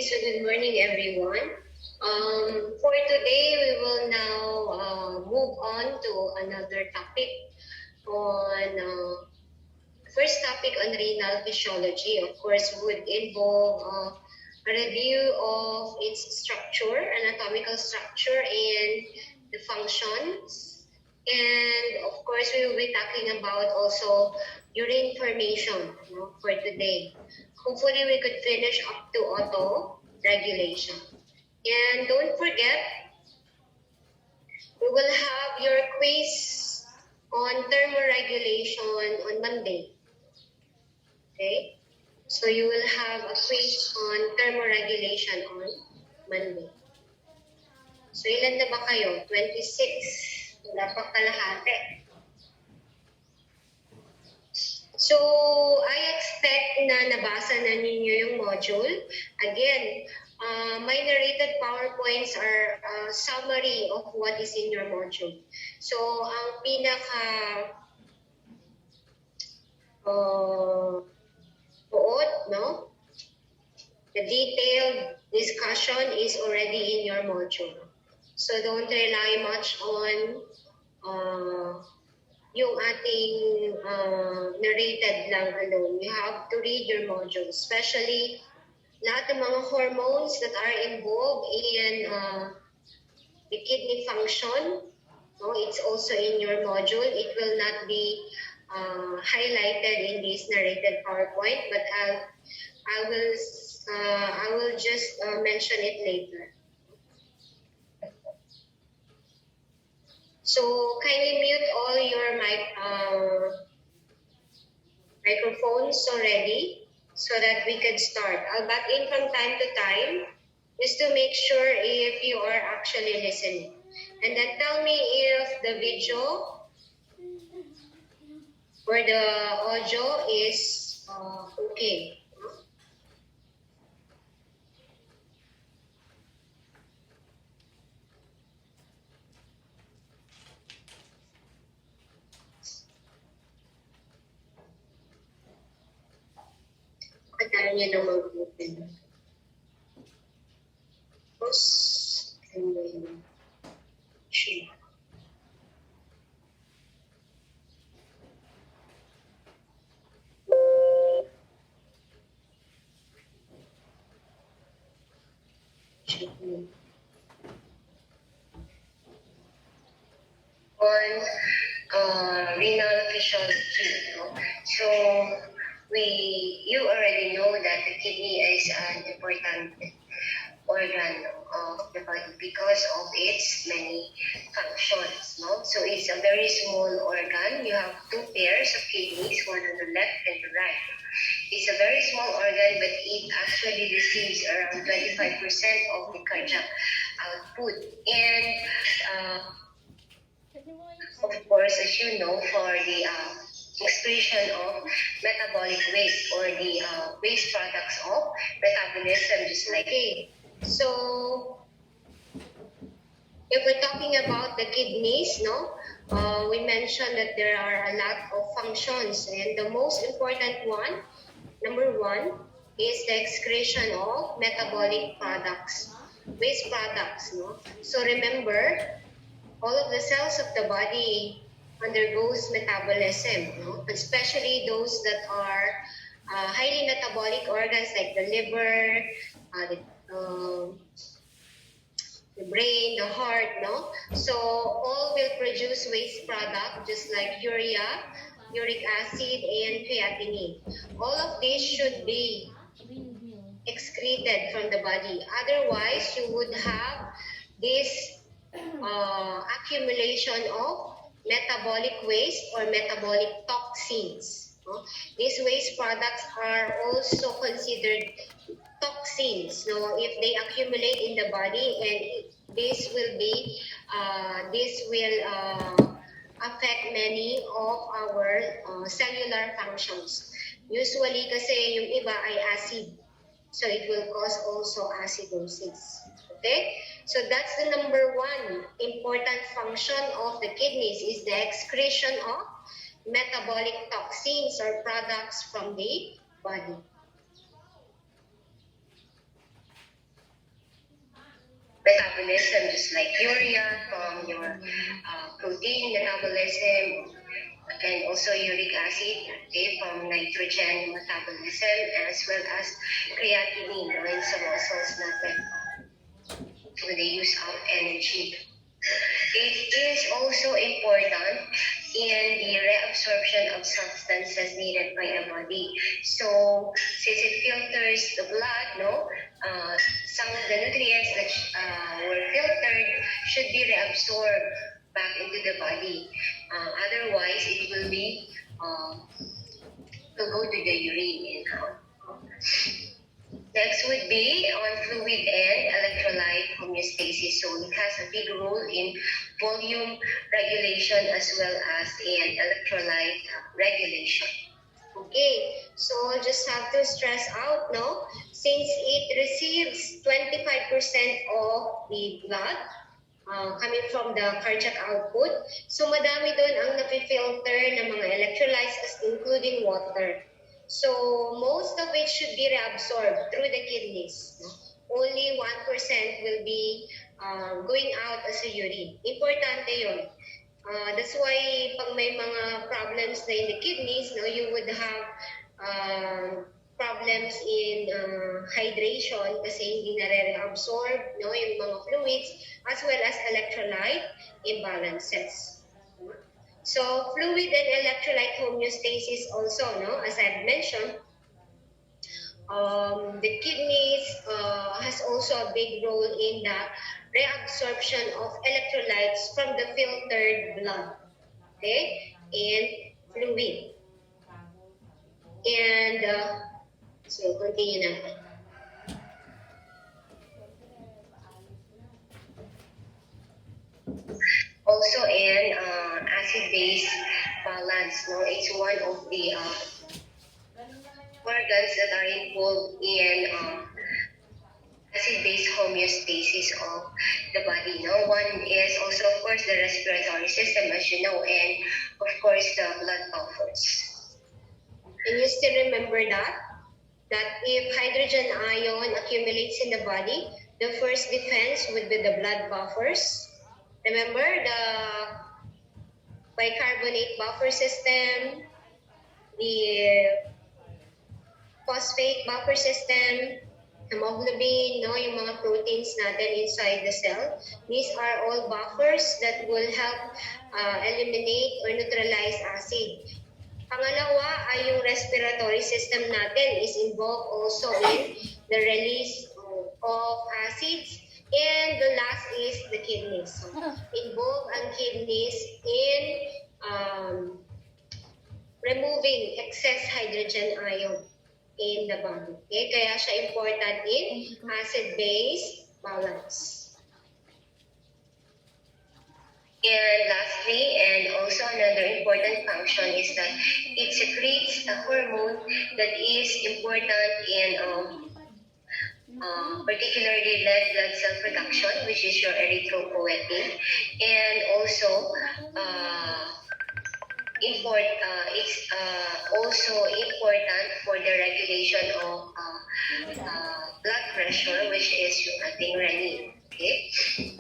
So good morning, everyone. For today, we will now move on to another topic on first topic on renal physiology. Of course, would involve a review of its structure, anatomical structure, and the functions. And of course, we will be talking about also urine formation for today. Hopefully, we could finish up to auto regulation. And don't forget, we will have your quiz on thermoregulation on Monday. Okay? So you will have a quiz on thermoregulation on Monday. So ilan na ba kayo? 26. Wala pa kalahati. So, I expect na nabasa na ninyo yung module. Again, my narrated PowerPoints are a summary of what is in your module. So, ang buod, no? The detailed discussion is already in your module. So, don't rely much on yung ating narrated lang alone. You have to read your module, especially lahat ng mga hormones that are involved in the kidney function. No, it's also in your module. It will not be highlighted in this narrated PowerPoint, but I will just mention it later. So kindly mute all your microphones already so that we can start. I'll back in from time to time just to make sure if you are actually listening. And then tell me if the video or the audio is okay. Kaya niya na mag-open. Tapos, sure. On renal physiology. So, you already know that the kidney is an important organ of the body because of its many functions. No? So it's a very small organ. You have two pairs of kidneys, one on the left and the right. It's a very small organ, but it actually receives around 25% of the cardiac output. And of course, as you know, for the excretion of metabolic waste or the waste products of metabolism, just like it. So, if we're talking about the kidneys, we mentioned that there are a lot of functions, and the most important one, number one, is the excretion of metabolic products, waste products. So remember, all of the cells of the body undergoes metabolism, especially those that are highly metabolic organs like the liver, the brain, the heart, So all will produce waste product just like urea, uric acid, and creatinine. All of these should be excreted from the body. Otherwise, you would have this accumulation of metabolic waste or metabolic toxins. These waste products are also considered toxins. If they accumulate in the body, and this will affect many of our cellular functions. Usually kasi yung iba ay acid. So it will cause also acidosis. Okay? So that's the number one important function of the kidneys is the excretion of metabolic toxins or products from the body. mechanism, just like urea from your protein metabolism, and also uric acid, okay, from nitrogen metabolism, as well as creatinine in some muscles natin when they use up energy. It is also important in the reabsorption of substances needed by the body. So, since it filters the blood, some of the nutrients that were filtered should be reabsorbed back into the body. Otherwise, it will be to go to the urine. Next would be on fluid and electrolyte homeostasis. So it has a big role in volume regulation as well as in electrolyte regulation. Okay, so just have to stress out, since it receives 25% of the blood coming from the cardiac output, so madami doon ang napifilter ng mga electrolytes, including water. So, most of it should be reabsorbed through the kidneys. Only 1% will be going out as a urine. Importante yun. That's why pag may mga problems na in the kidneys, you would have problems in hydration kasi hindi nare-reabsorb yung mga fluids as well as electrolyte imbalances. So, fluid and electrolyte homeostasis also, as I've mentioned, the kidneys has also a big role in the reabsorption of electrolytes from the filtered blood, okay, and fluid. And, so continue natin. Also in acid-base balance, it's one of the organs that are involved in acid-base homeostasis of the body. One is also, of course, the respiratory system, as you know, and of course the blood buffers. Can you still remember that if hydrogen ion accumulates in the body, the first defense would be the blood buffers? Remember the bicarbonate buffer system, the phosphate buffer system, hemoglobin, yung mga proteins natin inside the cell. These are all buffers that will help eliminate or neutralize acid. Pangalawa ay yung respiratory system natin is involved also in the release of acids. And the last is the kidneys. So, involve ang kidneys in removing excess hydrogen ion in the body. Okay? Kaya siya important in acid-base balance. And lastly, and also another important function is that it secretes a hormone that is important in particularly red blood cell production, which is your erythropoietin, and also it's also important for the regulation of blood pressure, which is yung ating renin.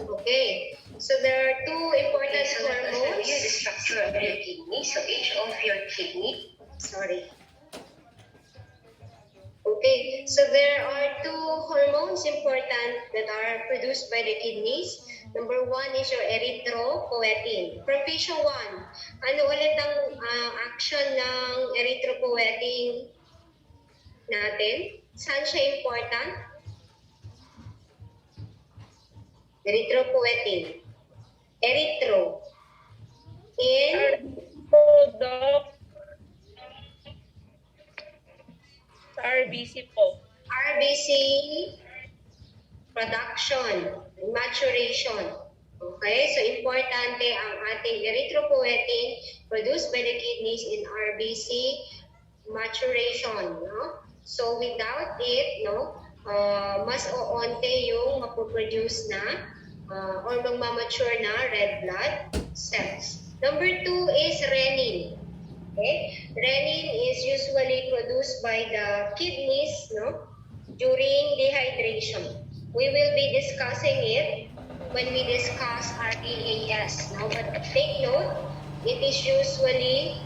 Okay. So there are two important hormones. The structure of your kidney. So each of your kidney. Okay, so there are two hormones important that are produced by the kidneys. Number one is your erythropoietin. From Fission 1, ano ulit ang action ng erythropoietin natin? Saan siya important? Erythropoietin. Erythro. RBC po. RBC production, maturation. Okay, so importante ang ating erythropoietin produced by the kidneys in RBC maturation. So without it, mas oonte yung mapoproduce na or magmamature na red blood cells. Number 2 is renin. Okay? Renin is usually produced by the kidneys during dehydration. We will be discussing it when we discuss REAS. No? But take note, it is usually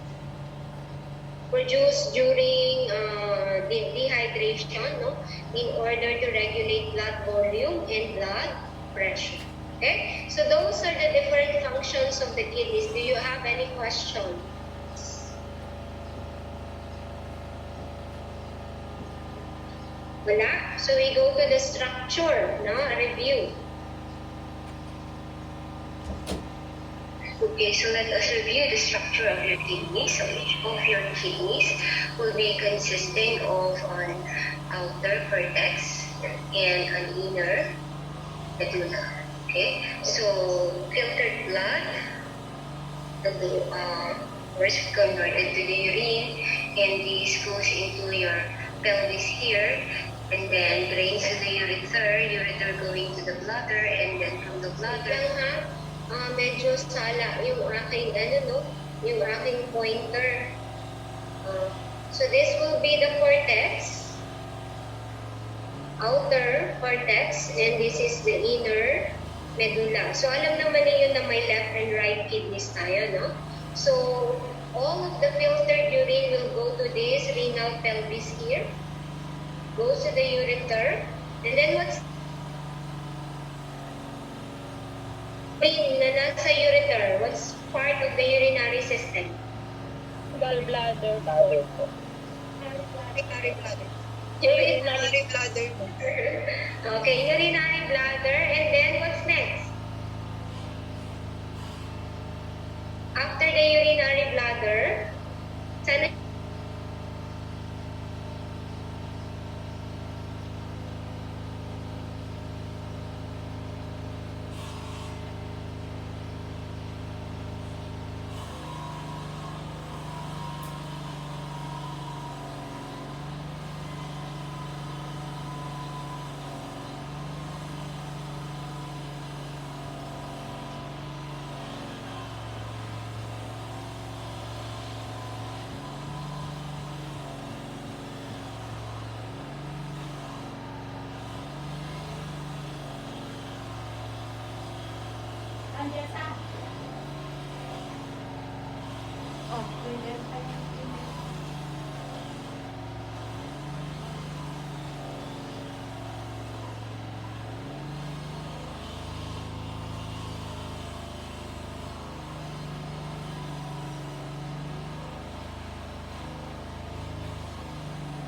produced during dehydration, no? In order to regulate blood volume and blood pressure. Okay? So those are the different functions of the kidneys. Do you have any questions? Wala? So we go to the structure, no? A review. Okay, so let us review the structure of your kidneys. So each of your kidneys will be consisting of an outer cortex and an inner medulla. Okay, so filtered blood was converted to the urine, and this goes into your pelvis here, and then drains to the ureter going to the bladder, and then from the bladder, medyo sala yung aking, yung aking pointer. So this will be the cortex, outer cortex, and this is the inner medulla. So alam naman niyo na may left and right kidneys tayo, no? So all of the filtered urine will go to this renal pelvis here, goes to the ureter, and then what's na nasa ureter? What's part of the urinary system? Gallbladder. Urinary bladder. Urinary bladder. Okay, urinary bladder, and then what's next? After the urinary bladder, sana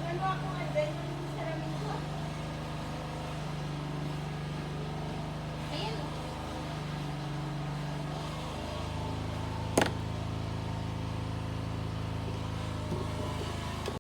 Ano ako nga din?